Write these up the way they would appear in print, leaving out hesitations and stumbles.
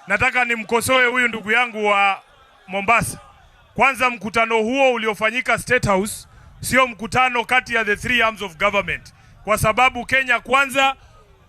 nataka nimkosoe huyu ndugu yangu wa Mombasa. Kwanza, mkutano huo uliofanyika State House sio mkutano kati ya the three arms of government, kwa sababu Kenya Kwanza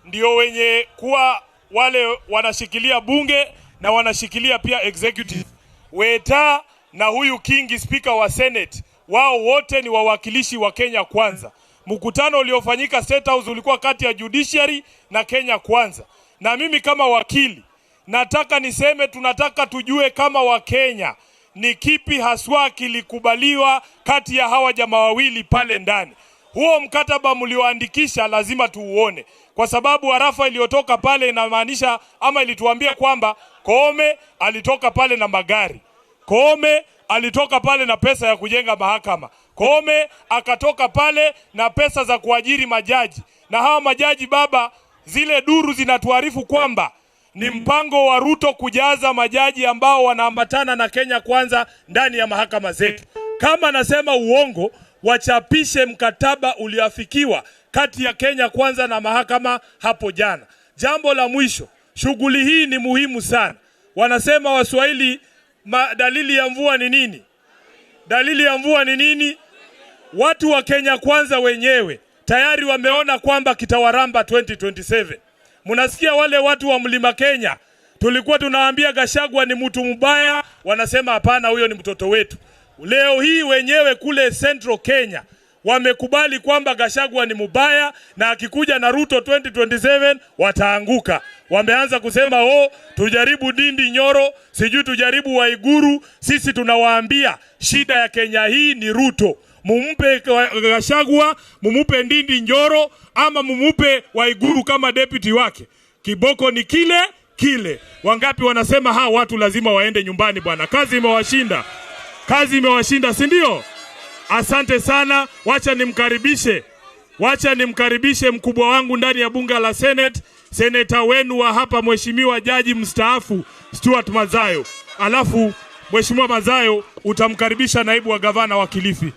ndio wenye kuwa wale wanashikilia bunge na wanashikilia pia executive. Weta na huyu Kingi, speaker wa Senate, wao wote ni wawakilishi wa Kenya Kwanza. Mkutano uliofanyika State House ulikuwa kati ya judiciary na Kenya Kwanza. Na mimi kama wakili nataka niseme, tunataka tujue kama Wakenya ni kipi haswa kilikubaliwa kati ya hawa jamaa wawili pale ndani. Huo mkataba mlioandikisha lazima tuuone, kwa sababu harafa iliyotoka pale inamaanisha ama ilituambia kwamba KOOME alitoka pale na magari, KOOME alitoka pale na pesa ya kujenga mahakama, KOOME akatoka pale na pesa za kuajiri majaji. Na hawa majaji baba, zile duru zinatuarifu kwamba ni mpango wa RUTO kujaza majaji ambao wanaambatana na Kenya Kwanza ndani ya mahakama zetu. Kama nasema uongo, wachapishe mkataba ulioafikiwa kati ya Kenya Kwanza na mahakama hapo jana. Jambo la mwisho, shughuli hii ni muhimu sana. Wanasema Waswahili, dalili ya mvua ni nini? Dalili ya mvua ni nini? Watu wa Kenya Kwanza wenyewe tayari wameona kwamba kitawaramba 2027. Munasikia wale watu wa Mlima Kenya, tulikuwa tunaambia Gachagua ni mtu mbaya, wanasema hapana, huyo ni mtoto wetu. Leo hii wenyewe kule Central Kenya wamekubali kwamba Gachagua ni mbaya, na akikuja na RUTO 2027 wataanguka. Wameanza kusema tujaribu Ndindi Nyoro, sijui tujaribu Waiguru. Sisi tunawaambia shida ya Kenya hii ni RUTO. Mumpe Gachagua, mumupe Ndindi Nyoro, ama mumupe Waiguru kama deputy wake. Kiboko ni kile kile. Wangapi wanasema watu lazima waende nyumbani bwana. Kazi imewashinda. Kazi imewashinda, si ndio? Asante sana. Wacha nimkaribishe mkubwa wangu ndani ya bunge la Senate, seneta wenu wa hapa, mheshimiwa jaji mstaafu Stuart Mazayo. Alafu mheshimiwa Mazayo utamkaribisha naibu wa gavana wa Kilifi.